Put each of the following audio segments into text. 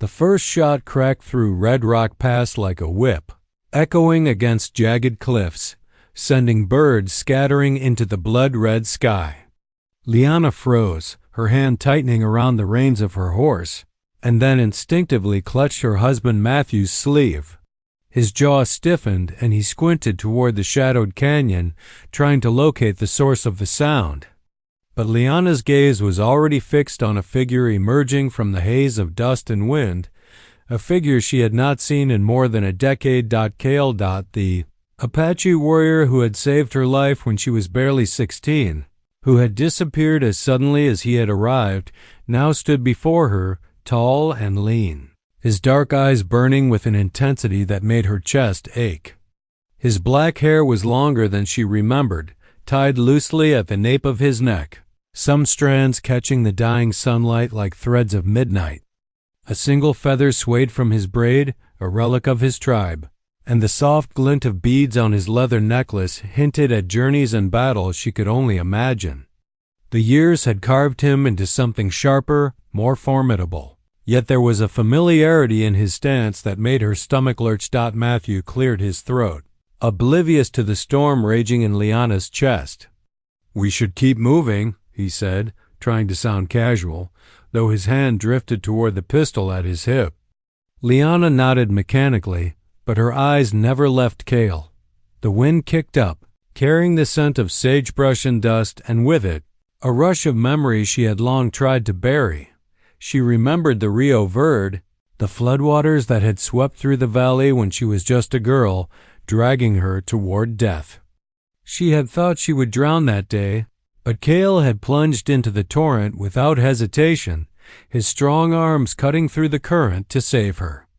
The first shot cracked through Red Rock Pass like a whip, echoing against jagged cliffs, sending birds scattering into the blood-red sky. Liana froze, her hand tightening around the reins of her horse, and then instinctively clutched her husband Matthew's sleeve. His jaw stiffened and he squinted toward the shadowed canyon, trying to locate the source of the sound. But Liana's gaze was already fixed on a figure emerging from the haze of dust and wind, a figure she had not seen in more than a decade. Kael, the Apache warrior who had saved her life when she was barely 16, who had disappeared as suddenly as he had arrived, now stood before her, tall and lean, his dark eyes burning with an intensity that made her chest ache. His black hair was longer than she remembered, tied loosely at the nape of his neck, some strands catching the dying sunlight like threads of midnight. A single feather swayed from his braid, a relic of his tribe, and the soft glint of beads on his leather necklace hinted at journeys and battles she could only imagine. The years had carved him into something sharper, more formidable, yet there was a familiarity in his stance that made her stomach lurch. Matthew cleared his throat, oblivious to the storm raging in Liana's chest. "We should keep moving," he said, trying to sound casual, though his hand drifted toward the pistol at his hip. Liana nodded mechanically, but her eyes never left Kael. The wind kicked up, carrying the scent of sagebrush and dust, and with it, a rush of memories she had long tried to bury. She remembered the Rio Verde, the floodwaters that had swept through the valley when she was just a girl, dragging her toward death. She had thought she would drown that day, but Kael had plunged into the torrent without hesitation, his strong arms cutting through the current to save her.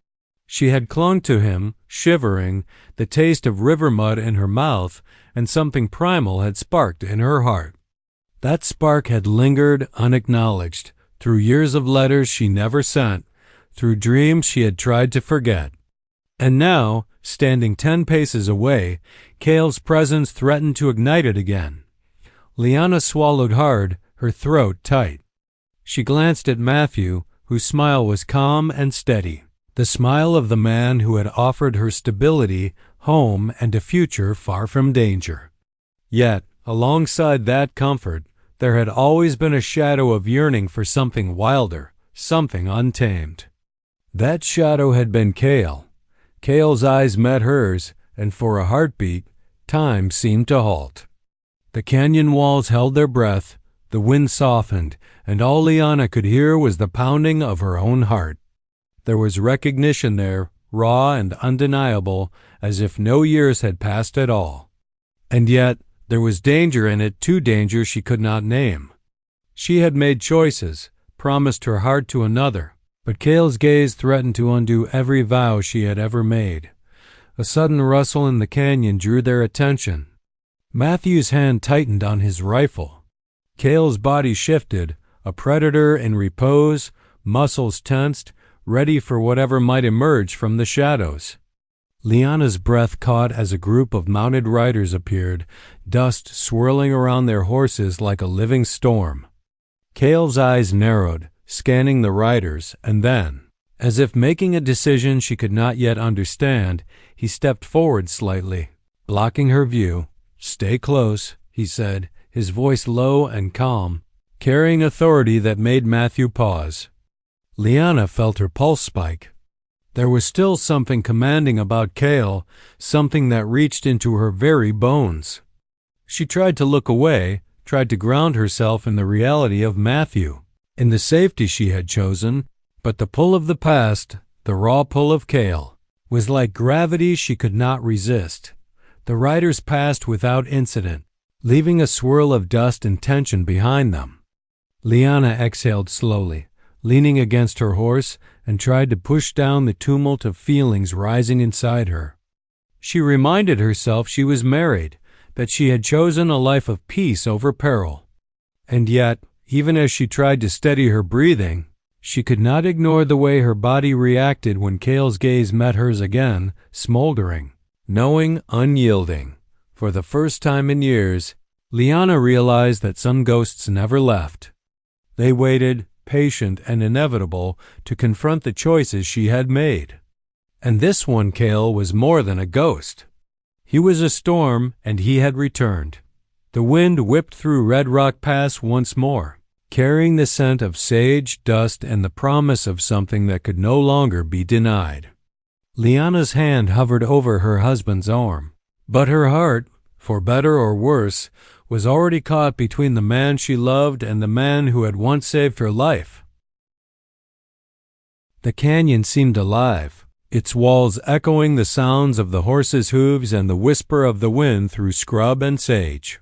She had clung to him, shivering, the taste of river mud in her mouth, and something primal had sparked in her heart. That spark had lingered unacknowledged, through years of letters she never sent, through dreams she had tried to forget. And now, standing 10 paces away, Kael's presence threatened to ignite it again. Liana swallowed hard, her throat tight. She glanced at Matthew, whose smile was calm and steady, the smile of the man who had offered her stability, home, and a future far from danger. Yet, alongside that comfort, there had always been a shadow of yearning for something wilder, something untamed. That shadow had been Kael. Kael's eyes met hers, and for a heartbeat, time seemed to halt. The canyon walls held their breath, the wind softened, and all Liana could hear was the pounding of her own heart. There was recognition there, raw and undeniable, as if no years had passed at all. And yet, there was danger in it, too danger she could not name. She had made choices, promised her heart to another, but Kael's gaze threatened to undo every vow she had ever made. A sudden rustle in the canyon drew their attention. Matthew's hand tightened on his rifle. Kael's body shifted, a predator in repose, muscles tensed, ready for whatever might emerge from the shadows. Liana's breath caught as a group of mounted riders appeared, dust swirling around their horses like a living storm. Kael's eyes narrowed, scanning the riders, and then, as if making a decision she could not yet understand, he stepped forward slightly, blocking her view. "Stay close," he said, his voice low and calm, carrying authority that made Matthew pause. Liana felt her pulse spike. There was still something commanding about Kael, something that reached into her very bones. She tried to look away, tried to ground herself in the reality of Matthew, in the safety she had chosen, but the pull of the past, the raw pull of Kael, was like gravity she could not resist. The riders passed without incident, leaving a swirl of dust and tension behind them. Liana exhaled slowly, leaning against her horse, and tried to push down the tumult of feelings rising inside her. She reminded herself she was married, that she had chosen a life of peace over peril. And yet, even as she tried to steady her breathing, she could not ignore the way her body reacted when Kael's gaze met hers again, smoldering, knowing, unyielding. For the first time in years, Liana realized that some ghosts never left. They waited, patient, and inevitable, to confront the choices she had made. And this one, Kael, was more than a ghost. He was a storm, and he had returned. The wind whipped through Red Rock Pass once more, carrying the scent of sage, dust, and the promise of something that could no longer be denied. Liana's hand hovered over her husband's arm, but her heart, for better or worse, was already caught between the man she loved and the man who had once saved her life. The canyon seemed alive, its walls echoing the sounds of the horses' hooves and the whisper of the wind through scrub and sage.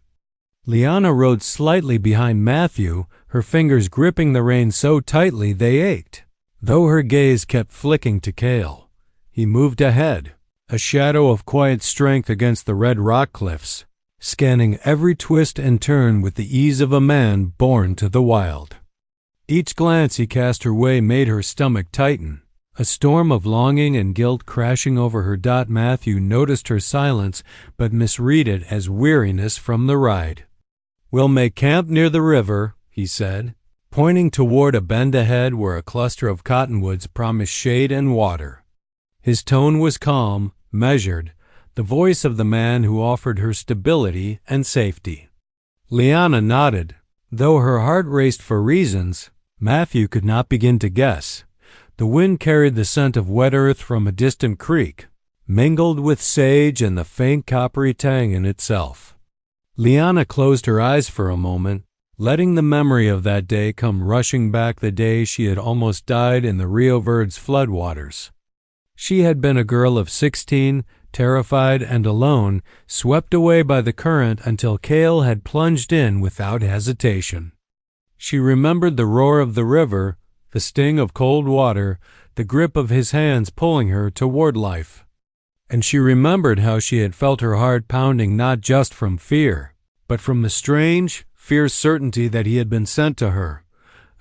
Liana rode slightly behind Matthew, her fingers gripping the reins so tightly they ached, though her gaze kept flicking to Kael. He moved ahead, a shadow of quiet strength against the red rock cliffs, scanning every twist and turn with the ease of a man born to the wild. Each glance he cast her way made her stomach tighten, a storm of longing and guilt crashing over her. Matthew noticed her silence but misread it as weariness from the ride. "We'll make camp near the river," he said, pointing toward a bend ahead where a cluster of cottonwoods promised shade and water. His tone was calm, measured, the voice of the man who offered her stability and safety. Liana nodded. Though her heart raced for reasons Matthew could not begin to guess, the wind carried the scent of wet earth from a distant creek, mingled with sage and the faint coppery tang in itself. Liana closed her eyes for a moment, letting the memory of that day come rushing back, the day she had almost died in the Rio Verde's floodwaters. She had been a girl of 16, terrified and alone, swept away by the current until Kael had plunged in without hesitation. She remembered the roar of the river, the sting of cold water, the grip of his hands pulling her toward life. And she remembered how she had felt her heart pounding not just from fear, but from the strange, fierce certainty that he had been sent to her.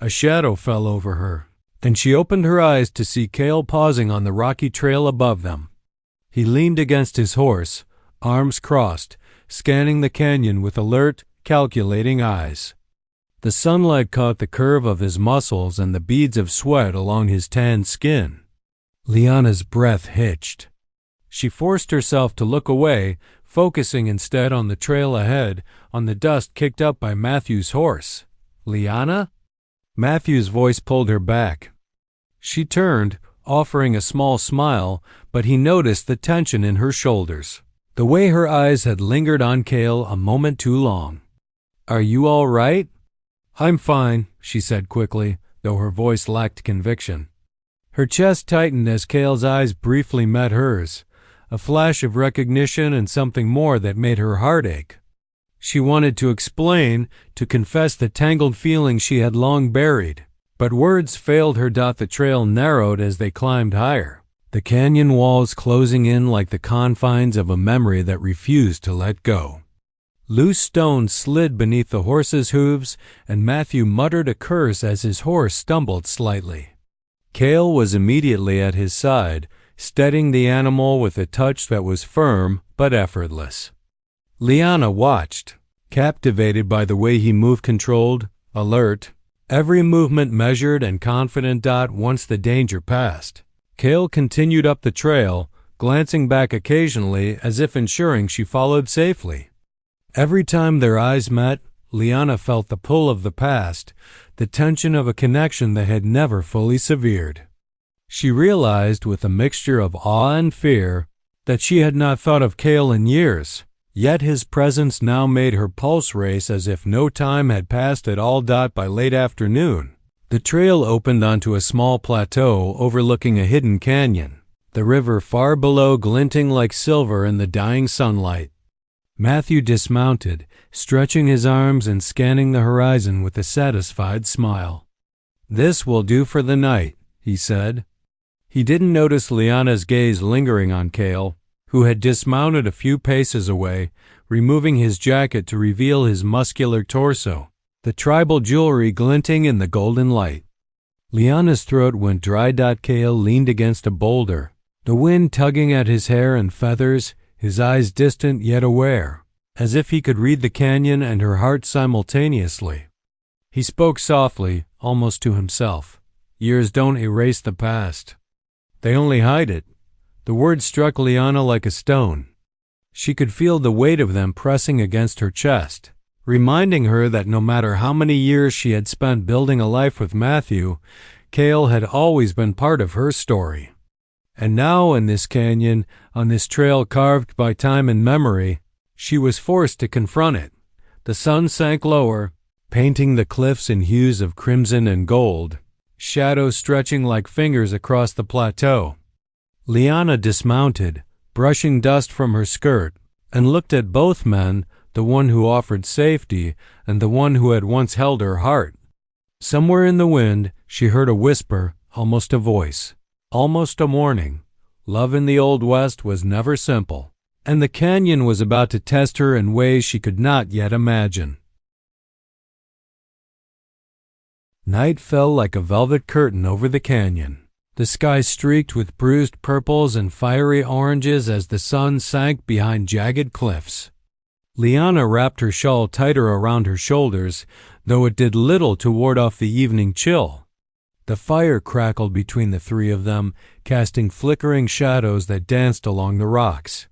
A shadow fell over her, and she opened her eyes to see Kael pausing on the rocky trail above them. He leaned against his horse, arms crossed, scanning the canyon with alert, calculating eyes. The sunlight caught the curve of his muscles and the beads of sweat along his tanned skin. Liana's breath hitched. She forced herself to look away, focusing instead on the trail ahead, on the dust kicked up by Matthew's horse. "Liana?" Matthew's voice pulled her back. She turned, offering a small smile, but he noticed the tension in her shoulders, the way her eyes had lingered on Kael a moment too long. "Are you all right?" "I'm fine," she said quickly, though her voice lacked conviction. Her chest tightened as Kael's eyes briefly met hers, a flash of recognition and something more that made her heart ache. She wanted to explain, to confess the tangled feelings she had long buried, but words failed her. The trail narrowed as they climbed higher, the canyon walls closing in like the confines of a memory that refused to let go. Loose stones slid beneath the horse's hooves, and Matthew muttered a curse as his horse stumbled slightly. Kael was immediately at his side, steadying the animal with a touch that was firm but effortless. Liana watched, captivated by the way he moved, controlled, alert, every movement measured and confident. Once the danger passed, Kael continued up the trail, glancing back occasionally as if ensuring she followed safely. Every time their eyes met, Liana felt the pull of the past, the tension of a connection that had never fully severed. She realized with a mixture of awe and fear that she had not thought of Kael in years, yet his presence now made her pulse race as if no time had passed at all. By late afternoon, the trail opened onto a small plateau overlooking a hidden canyon, the river far below glinting like silver in the dying sunlight. Matthew dismounted, stretching his arms and scanning the horizon with a satisfied smile. "This will do for the night," he said. He didn't notice Liana's gaze lingering on Kael, who had dismounted a few paces away, removing his jacket to reveal his muscular torso, the tribal jewelry glinting in the golden light. Liana's throat went dry. Kael leaned against a boulder, the wind tugging at his hair and feathers, his eyes distant yet aware, as if he could read the canyon and her heart simultaneously. He spoke softly, almost to himself. Years don't erase the past. They only hide it. The words struck Liana like a stone. She could feel the weight of them pressing against her chest, reminding her that no matter how many years she had spent building a life with Matthew, Kael had always been part of her story. And now in this canyon, on this trail carved by time and memory, she was forced to confront it. The sun sank lower, painting the cliffs in hues of crimson and gold, shadows stretching like fingers across the plateau. Liana dismounted, brushing dust from her skirt, and looked at both men, the one who offered safety and the one who had once held her heart. Somewhere in the wind, she heard a whisper, almost a voice, almost a warning. Love in the Old West was never simple, and the canyon was about to test her in ways she could not yet imagine. Night fell like a velvet curtain over the canyon. The sky streaked with bruised purples and fiery oranges as the sun sank behind jagged cliffs. Liana wrapped her shawl tighter around her shoulders, though it did little to ward off the evening chill. The fire crackled between the three of them, casting flickering shadows that danced along the rocks.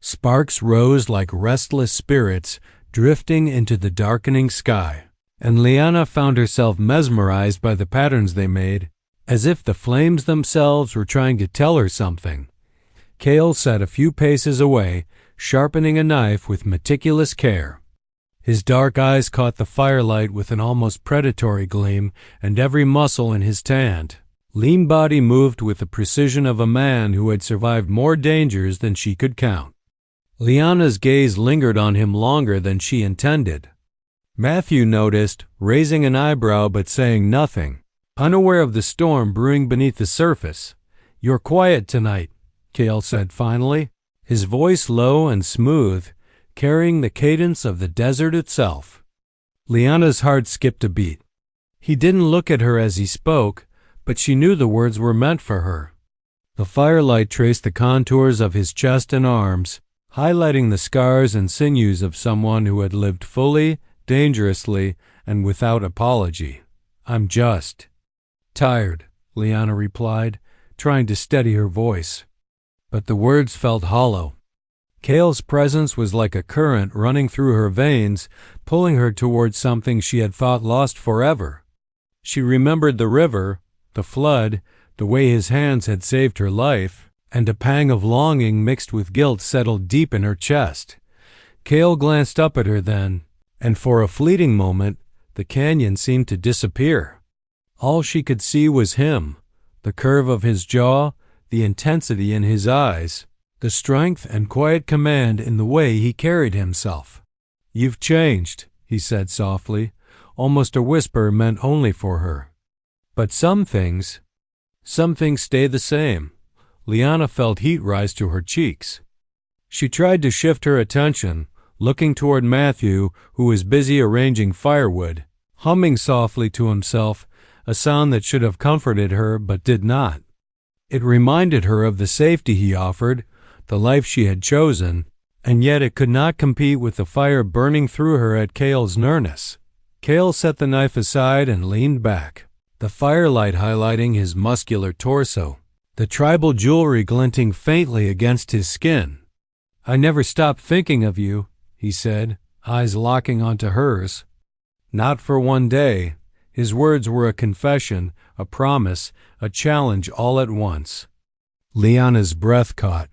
Sparks rose like restless spirits, drifting into the darkening sky, and Liana found herself mesmerized by the patterns they made, as if the flames themselves were trying to tell her something. Kael sat a few paces away, sharpening a knife with meticulous care. His dark eyes caught the firelight with an almost predatory gleam, and every muscle in his tanned, lean body moved with the precision of a man who had survived more dangers than she could count. Liana's gaze lingered on him longer than she intended. Matthew noticed, raising an eyebrow but saying nothing, unaware of the storm brewing beneath the surface. "You're quiet tonight," Kael said finally, his voice low and smooth, carrying the cadence of the desert itself. Liana's heart skipped a beat. He didn't look at her as he spoke, but she knew the words were meant for her. The firelight traced the contours of his chest and arms, highlighting the scars and sinews of someone who had lived fully, dangerously, and without apology. "I'm just tired," Liana replied, trying to steady her voice. But the words felt hollow. Kael's presence was like a current running through her veins, pulling her towards something she had thought lost forever. She remembered the river, the flood, the way his hands had saved her life, and a pang of longing mixed with guilt settled deep in her chest. Kael glanced up at her then, and for a fleeting moment, the canyon seemed to disappear. All she could see was him, the curve of his jaw, the intensity in his eyes, the strength and quiet command in the way he carried himself. "You've changed," he said softly, almost a whisper meant only for her. "But some things stay the same." Liana felt heat rise to her cheeks. She tried to shift her attention, looking toward Matthew, who was busy arranging firewood, humming softly to himself, a sound that should have comforted her but did not. It reminded her of the safety he offered, the life she had chosen, and yet it could not compete with the fire burning through her at Kael's nearness. Kael set the knife aside and leaned back, the firelight highlighting his muscular torso, the tribal jewelry glinting faintly against his skin. "I never stopped thinking of you," he said, eyes locking onto hers. "Not for one day." His words were a confession, a promise, a challenge all at once. Liana's breath caught.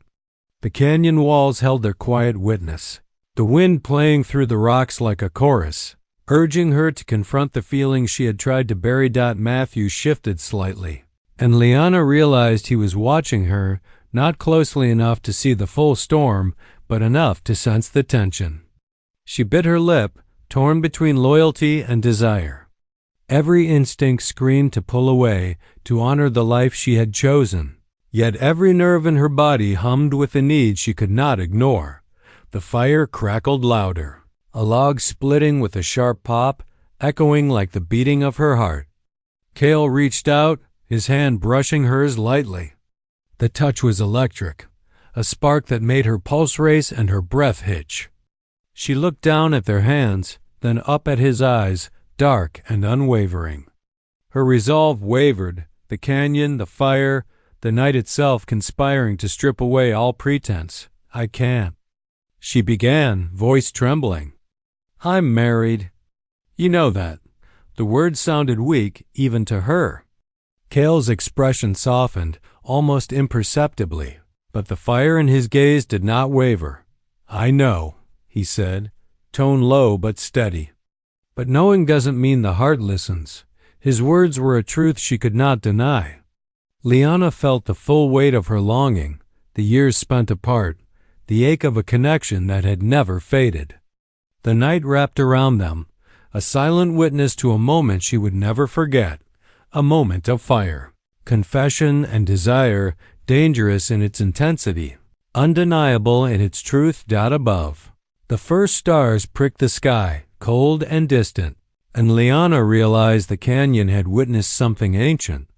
The canyon walls held their quiet witness, the wind playing through the rocks like a chorus, urging her to confront the feelings she had tried to bury. Matthew shifted slightly, and Liana realized he was watching her, not closely enough to see the full storm, but enough to sense the tension. She bit her lip, torn between loyalty and desire. Every instinct screamed to pull away, to honor the life she had chosen. Yet every nerve in her body hummed with a need she could not ignore. The fire crackled louder, a log splitting with a sharp pop, echoing like the beating of her heart. Kael reached out, his hand brushing hers lightly. The touch was electric, a spark that made her pulse race and her breath hitch. She looked down at their hands, then up at his eyes, dark and unwavering. Her resolve wavered, the canyon, the fire, the night itself conspiring to strip away all pretense. "I can't," she began, voice trembling. "I'm married." "You know that." The words sounded weak, even to her. Kael's expression softened, almost imperceptibly, but the fire in his gaze did not waver. "I know," he said, tone low but steady. "But knowing doesn't mean the heart listens." His words were a truth she could not deny. Liana felt the full weight of her longing, the years spent apart, the ache of a connection that had never faded. The night wrapped around them, a silent witness to a moment she would never forget, a moment of fire, confession and desire, dangerous in its intensity, undeniable in its truth. Above, the first stars pricked the sky, cold and distant, and Liana realized the canyon had witnessed something ancient,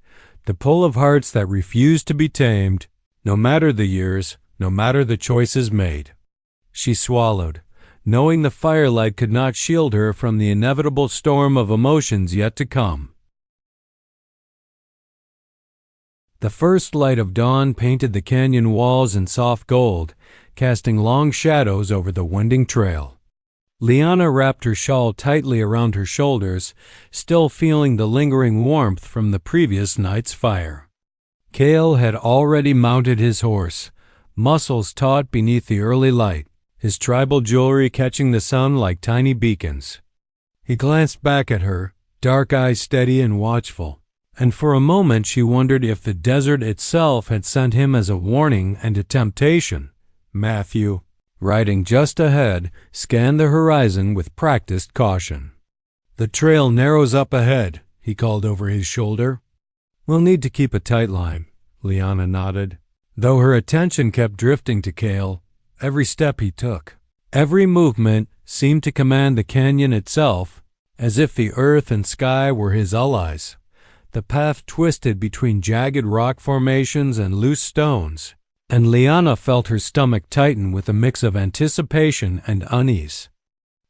the pull of hearts that refused to be tamed, no matter the years, no matter the choices made. She swallowed, knowing the firelight could not shield her from the inevitable storm of emotions yet to come. The first light of dawn painted the canyon walls in soft gold, casting long shadows over the winding trail. Liana wrapped her shawl tightly around her shoulders, still feeling the lingering warmth from the previous night's fire. Kael had already mounted his horse, muscles taut beneath the early light, his tribal jewelry catching the sun like tiny beacons. He glanced back at her, dark eyes steady and watchful, and for a moment she wondered if the desert itself had sent him as a warning and a temptation. Matthew, riding just ahead, scanned the horizon with practiced caution. "The trail narrows up ahead," he called over his shoulder. "We'll need to keep a tight line," Liana nodded, though her attention kept drifting to Kael. Every step he took, every movement seemed to command the canyon itself, as if the earth and sky were his allies. The path twisted between jagged rock formations and loose stones, and Liana felt her stomach tighten with a mix of anticipation and unease.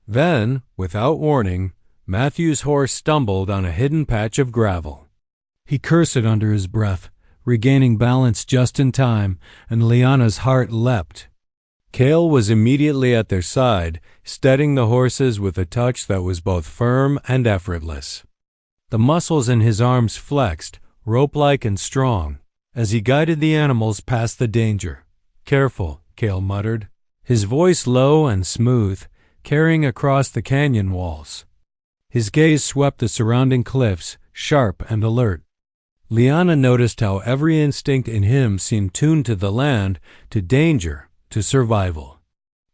Then, without warning, Matthew's horse stumbled on a hidden patch of gravel. He cursed under his breath, regaining balance just in time, and Liana's heart leapt. Kael was immediately at their side, steadying the horses with a touch that was both firm and effortless. The muscles in his arms flexed, rope-like and strong, as he guided the animals past the danger. "Careful," Kael muttered, his voice low and smooth, carrying across the canyon walls. His gaze swept the surrounding cliffs, sharp and alert. Liana noticed how every instinct in him seemed tuned to the land, to danger, to survival.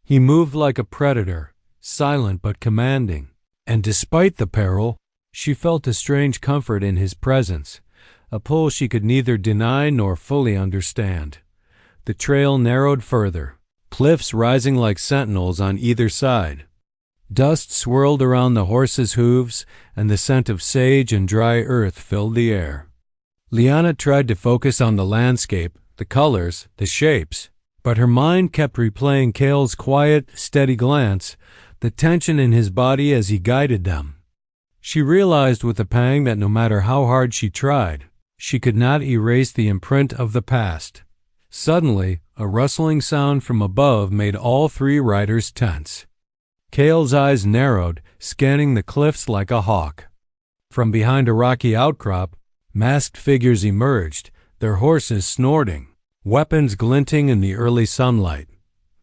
He moved like a predator, silent but commanding, and despite the peril, she felt a strange comfort in his presence, a pull she could neither deny nor fully understand. The trail narrowed further, cliffs rising like sentinels on either side. Dust swirled around the horses' hooves, and the scent of sage and dry earth filled the air. Liana tried to focus on the landscape, the colors, the shapes, but her mind kept replaying Kael's quiet, steady glance, the tension in his body as he guided them. She realized with a pang that no matter how hard she tried, she could not erase the imprint of the past. Suddenly, a rustling sound from above made all three riders tense. Kael's eyes narrowed, scanning the cliffs like a hawk. From behind a rocky outcrop, masked figures emerged, their horses snorting, weapons glinting in the early sunlight.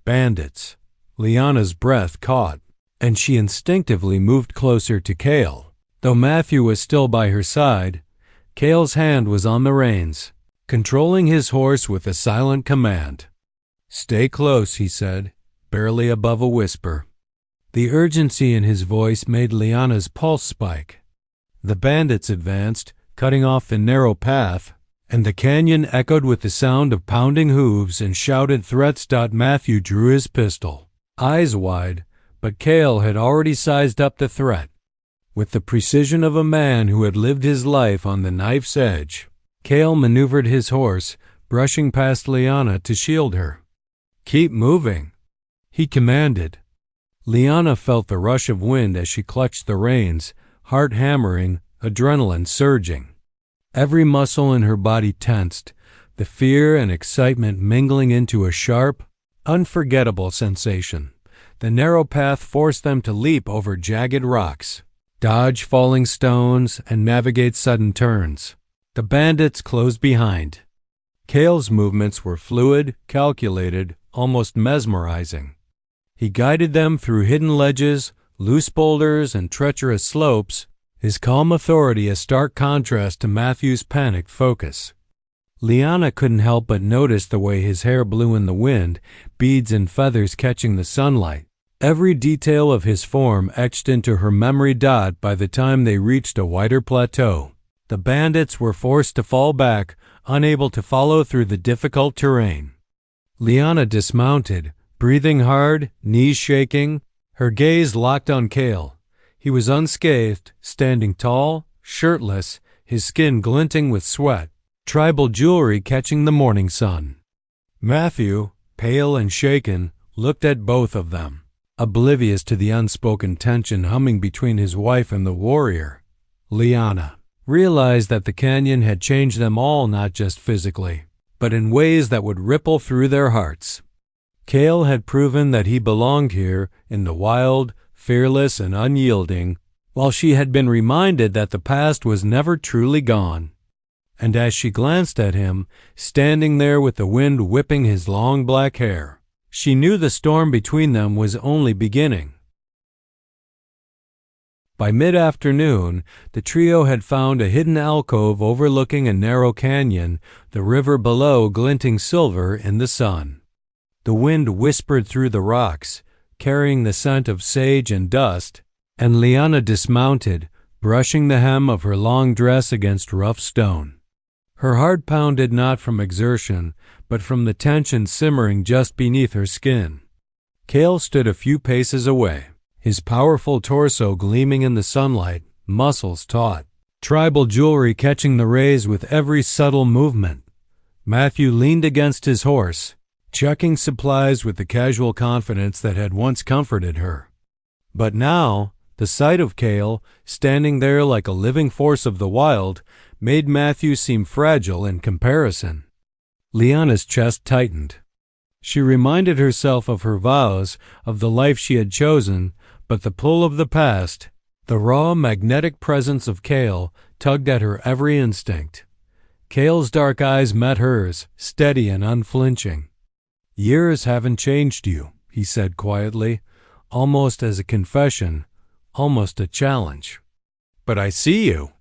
Bandits. Liana's breath caught, and she instinctively moved closer to Kael. Though Matthew was still by her side, Kael's hand was on the reins, controlling his horse with a silent command. "Stay close," he said, barely above a whisper. The urgency in his voice made Liana's pulse spike. The bandits advanced, cutting off the narrow path, and the canyon echoed with the sound of pounding hooves and shouted threats. Matthew drew his pistol, eyes wide, but Kael had already sized up the threat. With the precision of a man who had lived his life on the knife's edge, Kael maneuvered his horse, brushing past Liana to shield her. "Keep moving," he commanded. Liana felt the rush of wind as she clutched the reins, heart hammering, adrenaline surging. Every muscle in her body tensed, the fear and excitement mingling into a sharp, unforgettable sensation. The narrow path forced them to leap over jagged rocks, dodge falling stones, and navigate sudden turns. The bandits closed behind. Kael's movements were fluid, calculated, almost mesmerizing. He guided them through hidden ledges, loose boulders, and treacherous slopes, his calm authority a stark contrast to Matthew's panicked focus. Liana couldn't help but notice the way his hair blew in the wind, beads and feathers catching the sunlight. Every detail of his form etched into her memory dot by the time they reached a wider plateau. The bandits were forced to fall back, unable to follow through the difficult terrain. Liana dismounted, breathing hard, knees shaking, her gaze locked on Kael. He was unscathed, standing tall, shirtless, his skin glinting with sweat, tribal jewelry catching the morning sun. Matthew, pale and shaken, looked at both of them, oblivious to the unspoken tension humming between his wife and the warrior. Liana realized that the canyon had changed them all, not just physically, but in ways that would ripple through their hearts. Kael had proven that he belonged here, in the wild, fearless, and unyielding, while she had been reminded that the past was never truly gone. And as she glanced at him, standing there with the wind whipping his long black hair, she knew the storm between them was only beginning. By mid-afternoon, the trio had found a hidden alcove overlooking a narrow canyon, the river below glinting silver in the sun. The wind whispered through the rocks, carrying the scent of sage and dust, and Liana dismounted, brushing the hem of her long dress against rough stone. Her heart pounded not from exertion, but from the tension simmering just beneath her skin. Kael stood a few paces away, his powerful torso gleaming in the sunlight, muscles taut, tribal jewelry catching the rays with every subtle movement. Matthew leaned against his horse, checking supplies with the casual confidence that had once comforted her. But now, the sight of Kael, standing there like a living force of the wild, made Matthew seem fragile in comparison. Liana's chest tightened. She reminded herself of her vows, of the life she had chosen, but the pull of the past, the raw, magnetic presence of Kael, tugged at her every instinct. Kael's dark eyes met hers, steady and unflinching. "Years haven't changed you," he said quietly, almost as a confession, almost a challenge. "But I see you."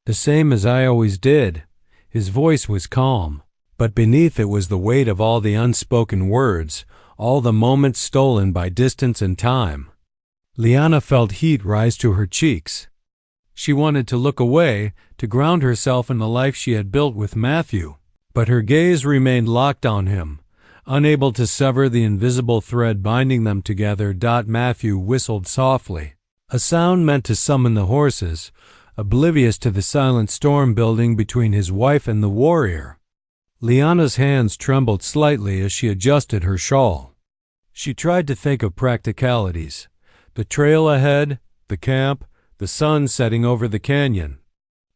"The same as I always did." His voice was calm, but beneath it was the weight of all the unspoken words, all the moments stolen by distance and time. Liana felt heat rise to her cheeks. She wanted to look away, to ground herself in the life she had built with Matthew, but her gaze remained locked on him. Unable to sever the invisible thread binding them together, Matthew whistled softly, a sound meant to summon the horses, oblivious to the silent storm building between his wife and the warrior. Liana's hands trembled slightly as she adjusted her shawl. She tried to think of practicalities. The trail ahead, the camp, the sun setting over the canyon.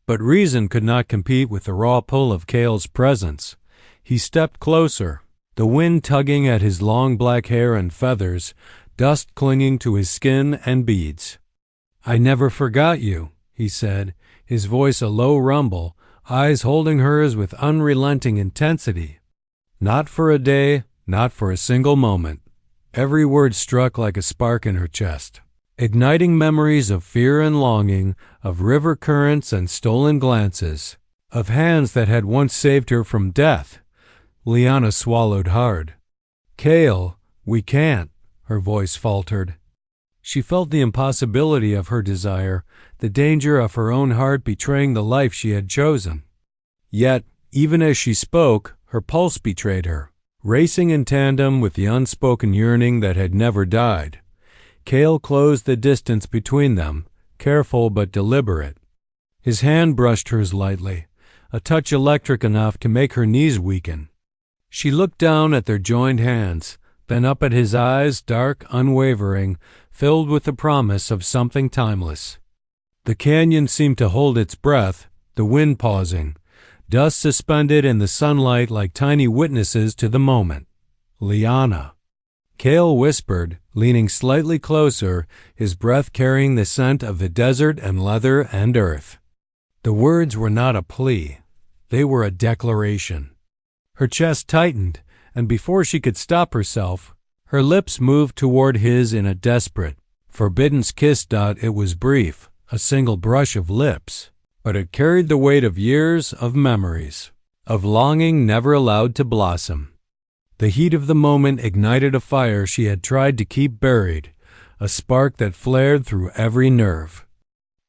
But reason could not compete with the raw pull of Kael's presence. He stepped closer, the wind tugging at his long black hair and feathers, dust clinging to his skin and beads. "I never forgot you," he said, his voice a low rumble, eyes holding hers with unrelenting intensity. Not for a day, not for a single moment. Every word struck like a spark in her chest, igniting memories of fear and longing, of river currents and stolen glances, of hands that had once saved her from death. Liana swallowed hard. "Kael, we can't," her voice faltered. She felt the impossibility of her desire, the danger of her own heart betraying the life she had chosen. Yet, even as she spoke, her pulse betrayed her, racing in tandem with the unspoken yearning that had never died. Kael closed the distance between them, careful but deliberate. His hand brushed hers lightly, a touch electric enough to make her knees weaken. She looked down at their joined hands, then up at his eyes, dark, unwavering, filled with the promise of something timeless. The canyon seemed to hold its breath, the wind pausing, dust suspended in the sunlight like tiny witnesses to the moment. Liana. Kael whispered, leaning slightly closer, his breath carrying the scent of the desert and leather and earth. The words were not a plea. They were a declaration. Her chest tightened, and before she could stop herself, her lips moved toward his in a desperate, forbidden kiss. It was brief, a single brush of lips, but it carried the weight of years of memories, of longing never allowed to blossom. The heat of the moment ignited a fire she had tried to keep buried, a spark that flared through every nerve.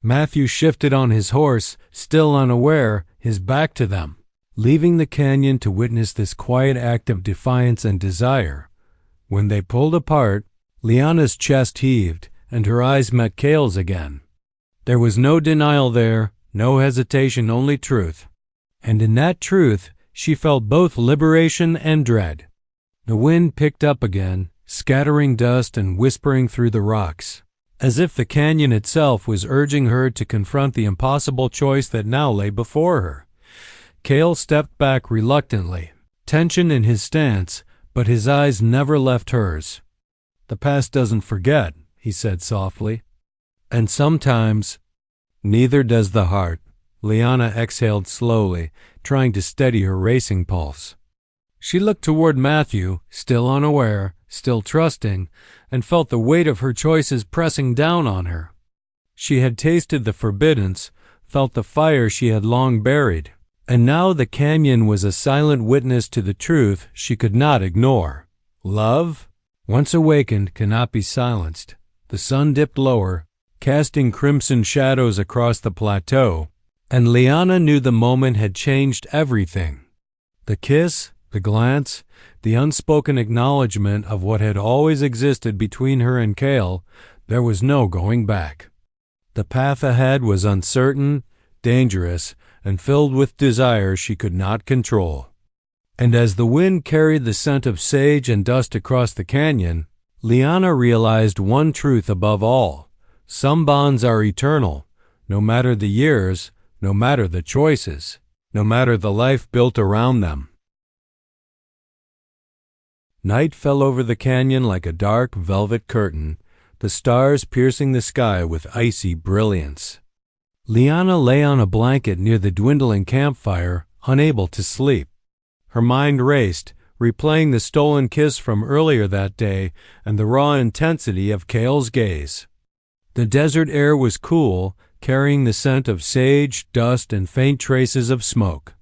Matthew shifted on his horse, still unaware, his back to them, leaving the canyon to witness this quiet act of defiance and desire. When they pulled apart, Liana's chest heaved, and her eyes met Kael's again. There was no denial there, no hesitation, only truth. And in that truth, she felt both liberation and dread. The wind picked up again, scattering dust and whispering through the rocks, as if the canyon itself was urging her to confront the impossible choice that now lay before her. Kael stepped back reluctantly, tension in his stance, but his eyes never left hers. "The past doesn't forget," he said softly. "And sometimes, neither does the heart." Liana exhaled slowly, trying to steady her racing pulse. She looked toward Matthew, still unaware, still trusting, and felt the weight of her choices pressing down on her. She had tasted the forbiddance, felt the fire she had long buried, and now the canyon was a silent witness to the truth she could not ignore. Love, once awakened, cannot be silenced. The sun dipped lower, casting crimson shadows across the plateau, and Liana knew the moment had changed everything. The kiss, the glance, the unspoken acknowledgement of what had always existed between her and Kael, there was no going back. The path ahead was uncertain, dangerous, and filled with desires she could not control. And as the wind carried the scent of sage and dust across the canyon, Liana realized one truth above all. Some bonds are eternal, no matter the years, no matter the choices, no matter the life built around them. Night fell over the canyon like a dark velvet curtain, the stars piercing the sky with icy brilliance. Liana lay on a blanket near the dwindling campfire, unable to sleep. Her mind raced, replaying the stolen kiss from earlier that day and the raw intensity of Kael's gaze. The desert air was cool, carrying the scent of sage, dust, and faint traces of smoke.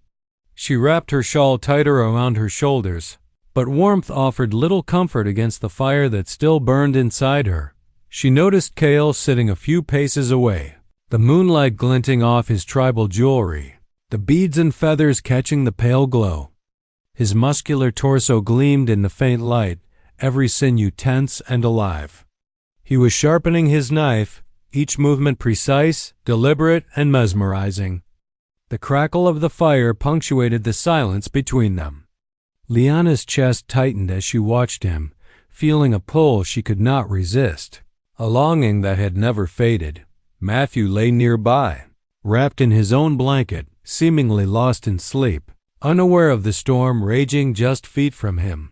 She wrapped her shawl tighter around her shoulders, but warmth offered little comfort against the fire that still burned inside her. She noticed Kael sitting a few paces away, the moonlight glinting off his tribal jewelry, the beads and feathers catching the pale glow. His muscular torso gleamed in the faint light, every sinew tense and alive. He was sharpening his knife, each movement precise, deliberate, and mesmerizing. The crackle of the fire punctuated the silence between them. Liana's chest tightened as she watched him, feeling a pull she could not resist, a longing that had never faded. Matthew lay nearby, wrapped in his own blanket, seemingly lost in sleep, unaware of the storm raging just feet from him.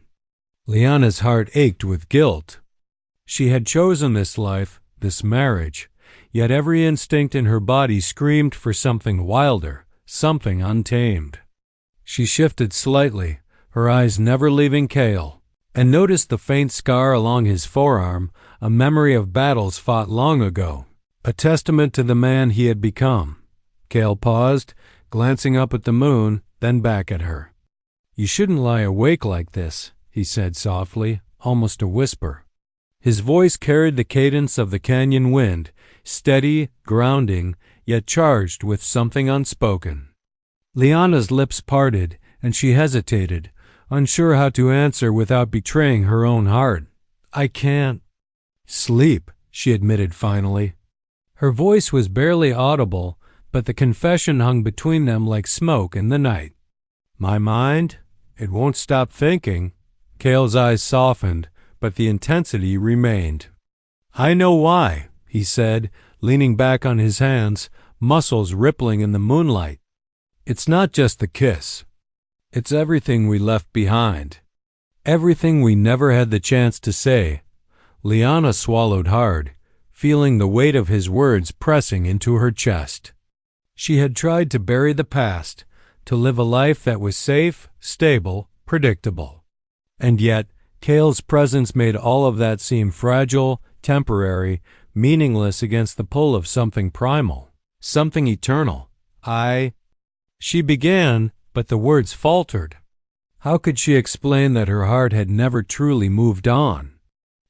Liana's heart ached with guilt. She had chosen this life, this marriage, yet every instinct in her body screamed for something wilder, something untamed. She shifted slightly, her eyes never leaving Kael, and noticed the faint scar along his forearm, a memory of battles fought long ago, a testament to the man he had become. Kael paused, glancing up at the moon, then back at her. "You shouldn't lie awake like this," he said softly, almost a whisper. His voice carried the cadence of the canyon wind, steady, grounding, yet charged with something unspoken. Liana's lips parted, and she hesitated, unsure how to answer without betraying her own heart. "I can't sleep," she admitted finally. Her voice was barely audible, but the confession hung between them like smoke in the night. "My mind? It won't stop thinking." Kael's eyes softened, but the intensity remained. "I know why," he said, leaning back on his hands, muscles rippling in the moonlight. It's not just the kiss. It's everything we left behind. Everything we never had the chance to say. Liana swallowed hard, feeling the weight of his words pressing into her chest. She had tried to bury the past, to live a life that was safe, stable, predictable. And yet, Kael's presence made all of that seem fragile, temporary, meaningless against the pull of something primal, something eternal. She began, but the words faltered. How could she explain that her heart had never truly moved on?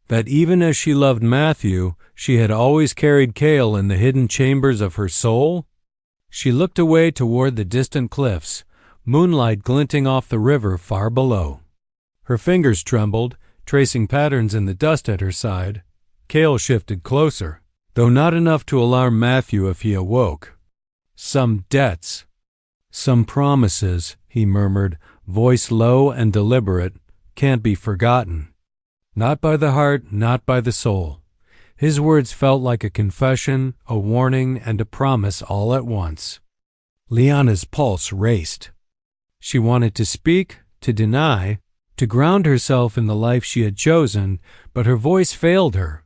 That even as she loved Matthew, she had always carried Kael in the hidden chambers of her soul? She looked away toward the distant cliffs, moonlight glinting off the river far below. Her fingers trembled, tracing patterns in the dust at her side. Kael shifted closer, though not enough to alarm Matthew if he awoke. Some debts, some promises, he murmured, voice low and deliberate, can't be forgotten. Not by the heart, not by the soul. His words felt like a confession, a warning, and a promise all at once. Liana's pulse raced. She wanted to speak, to deny, to ground herself in the life she had chosen, but her voice failed her.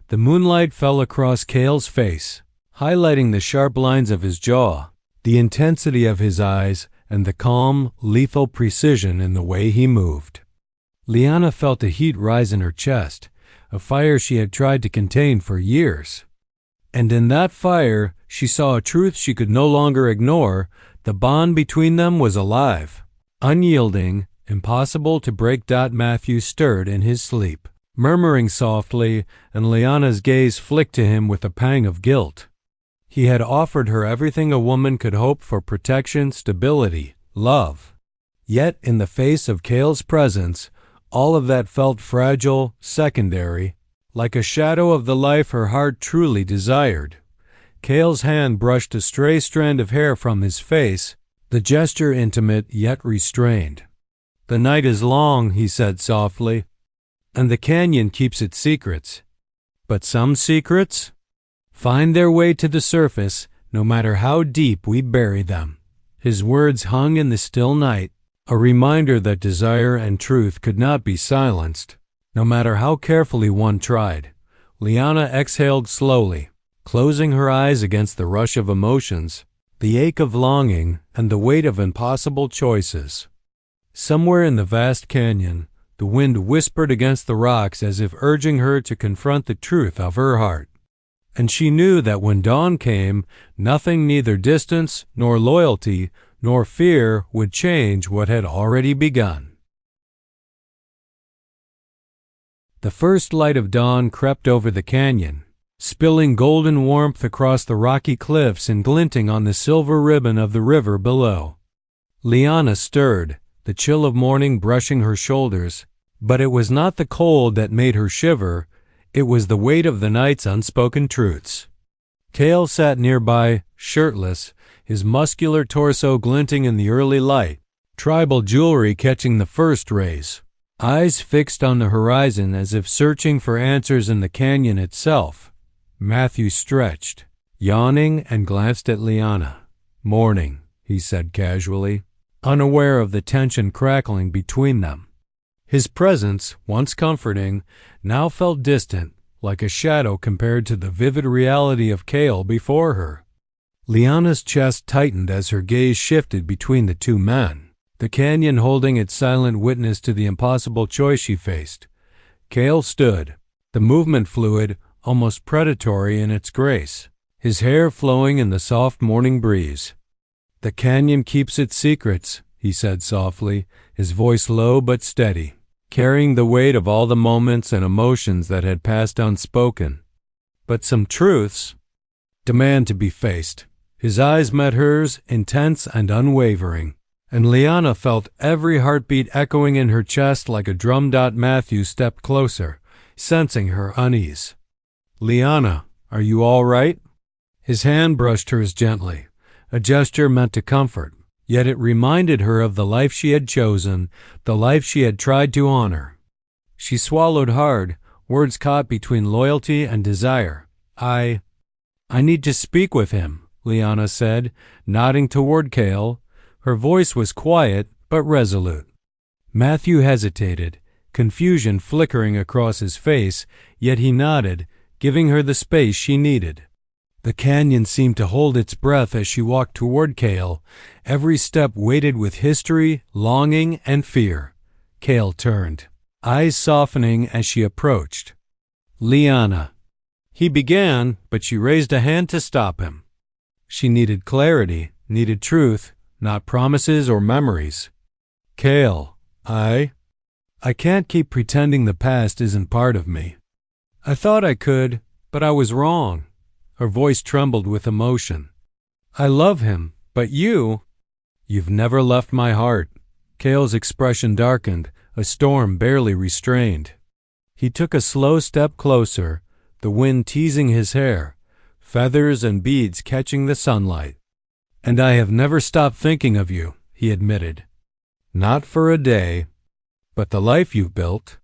The moonlight fell across Kael's face, highlighting the sharp lines of his jaw, the intensity of his eyes, and the calm, lethal precision in the way he moved. Liana felt a heat rise in her chest, a fire she had tried to contain for years. And in that fire, she saw a truth she could no longer ignore. The bond between them was alive, unyielding, impossible to break. Matthew stirred in his sleep, murmuring softly, and Liana's gaze flicked to him with a pang of guilt. He had offered her everything a woman could hope for: protection, stability, love. Yet, in the face of Kael's presence, all of that felt fragile, secondary, like a shadow of the life her heart truly desired. Kael's hand brushed a stray strand of hair from his face, the gesture intimate yet restrained. "The night is long," he said softly, "and the canyon keeps its secrets. But some secrets find their way to the surface no matter how deep we bury them." His words hung in the still night, a reminder that desire and truth could not be silenced, no matter how carefully one tried. Liana exhaled slowly, closing her eyes against the rush of emotions, the ache of longing, and the weight of impossible choices. Somewhere in the vast canyon, the wind whispered against the rocks as if urging her to confront the truth of her heart. And she knew that when dawn came, nothing, neither distance, nor loyalty, nor fear, would change what had already begun. The first light of dawn crept over the canyon, spilling golden warmth across the rocky cliffs and glinting on the silver ribbon of the river below. Liana stirred, the chill of morning brushing her shoulders, but it was not the cold that made her shiver, it was the weight of the night's unspoken truths. Kael sat nearby, shirtless, his muscular torso glinting in the early light, tribal jewelry catching the first rays, eyes fixed on the horizon as if searching for answers in the canyon itself. Matthew stretched, yawning, and glanced at Liana. "Morning," he said casually, unaware of the tension crackling between them. His presence, once comforting, now felt distant, like a shadow compared to the vivid reality of Kael before her. Liana's chest tightened as her gaze shifted between the two men, the canyon holding its silent witness to the impossible choice she faced. Kael stood, the movement fluid, almost predatory in its grace, his hair flowing in the soft morning breeze. "The canyon keeps its secrets," he said softly, his voice low but steady, carrying the weight of all the moments and emotions that had passed unspoken. "But some truths demand to be faced." His eyes met hers, intense and unwavering, and Liana felt every heartbeat echoing in her chest like a drum. Matthew stepped closer, sensing her unease. "Liana, are you all right?" His hand brushed hers gently, a gesture meant to comfort, yet it reminded her of the life she had chosen, the life she had tried to honor. She swallowed hard, words caught between loyalty and desire. I need to speak with him, Liana said, nodding toward Kael. Her voice was quiet but resolute. Matthew hesitated, confusion flickering across his face, yet he nodded, giving her the space she needed. The canyon seemed to hold its breath as she walked toward Kael, every step weighted with history, longing, and fear. Kael turned, eyes softening as she approached. Liana. He began, but she raised a hand to stop him. She needed clarity, needed truth, not promises or memories. Kael, I can't keep pretending the past isn't part of me. I thought I could, but I was wrong. Her voice trembled with emotion. I love him, but you've never left my heart. Kael's expression darkened, a storm barely restrained. He took a slow step closer, the wind teasing his hair, feathers and beads catching the sunlight. And I have never stopped thinking of you, he admitted. Not for a day, but the life you've built,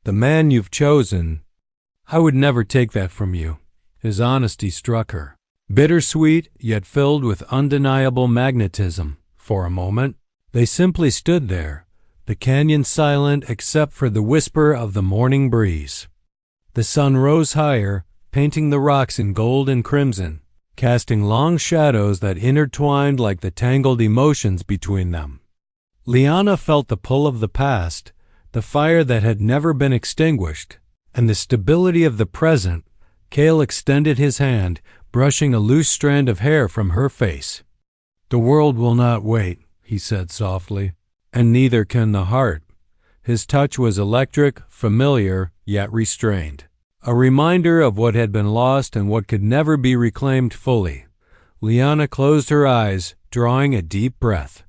the man you've chosen, I would never take that from you. His honesty struck her, bittersweet yet filled with undeniable magnetism. For a moment, they simply stood there, the canyon silent except for the whisper of the morning breeze. The sun rose higher, painting the rocks in gold and crimson, casting long shadows that intertwined like the tangled emotions between them. Liana felt the pull of the past, the fire that had never been extinguished, and the stability of the present. Kael extended his hand, brushing a loose strand of hair from her face. The world will not wait, he said softly, and neither can the heart. His touch was electric, familiar, yet restrained, a reminder of what had been lost and what could never be reclaimed fully. Liana closed her eyes, drawing a deep breath.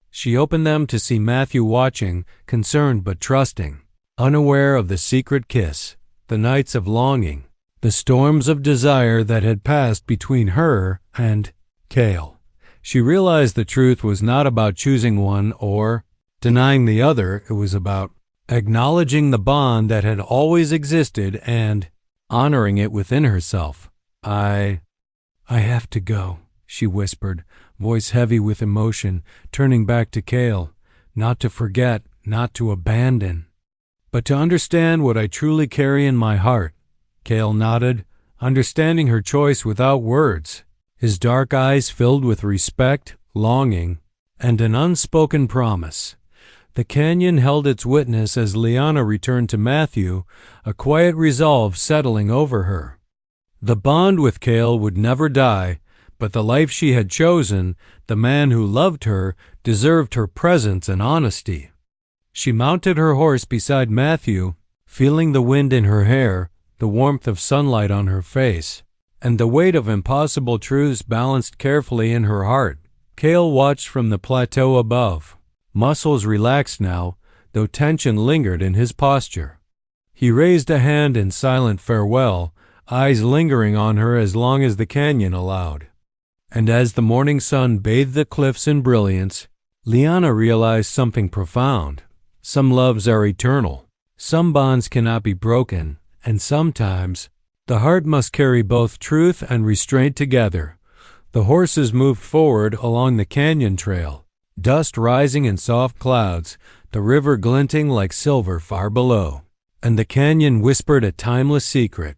She opened them to see Matthew watching, concerned but trusting, unaware of the secret kiss, the nights of longing, the storms of desire that had passed between her and Kael. She realized the truth was not about choosing one or denying the other. It was about acknowledging the bond that had always existed and honoring it within herself. I have to go, she whispered, voice heavy with emotion, turning back to Kael, not to forget, not to abandon, but to understand what I truly carry in my heart. Kael nodded, understanding her choice without words, his dark eyes filled with respect, longing, and an unspoken promise. The canyon held its witness as Liana returned to Matthew, a quiet resolve settling over her. The bond with Kael would never die, but the life she had chosen, the man who loved her, deserved her presence and honesty. She mounted her horse beside Matthew, feeling the wind in her hair, the warmth of sunlight on her face, and the weight of impossible truths balanced carefully in her heart. Kael watched from the plateau above, muscles relaxed now, though tension lingered in his posture. He raised a hand in silent farewell, eyes lingering on her as long as the canyon allowed. And as the morning sun bathed the cliffs in brilliance, Liana realized something profound. Some loves are eternal, some bonds cannot be broken, and sometimes the heart must carry both truth and restraint together. The horses moved forward along the canyon trail, dust rising in soft clouds, the river glinting like silver far below. And the canyon whispered a timeless secret.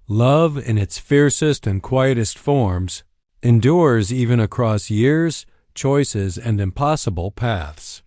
Love, in its fiercest and quietest forms, endures even across years, choices, and impossible paths.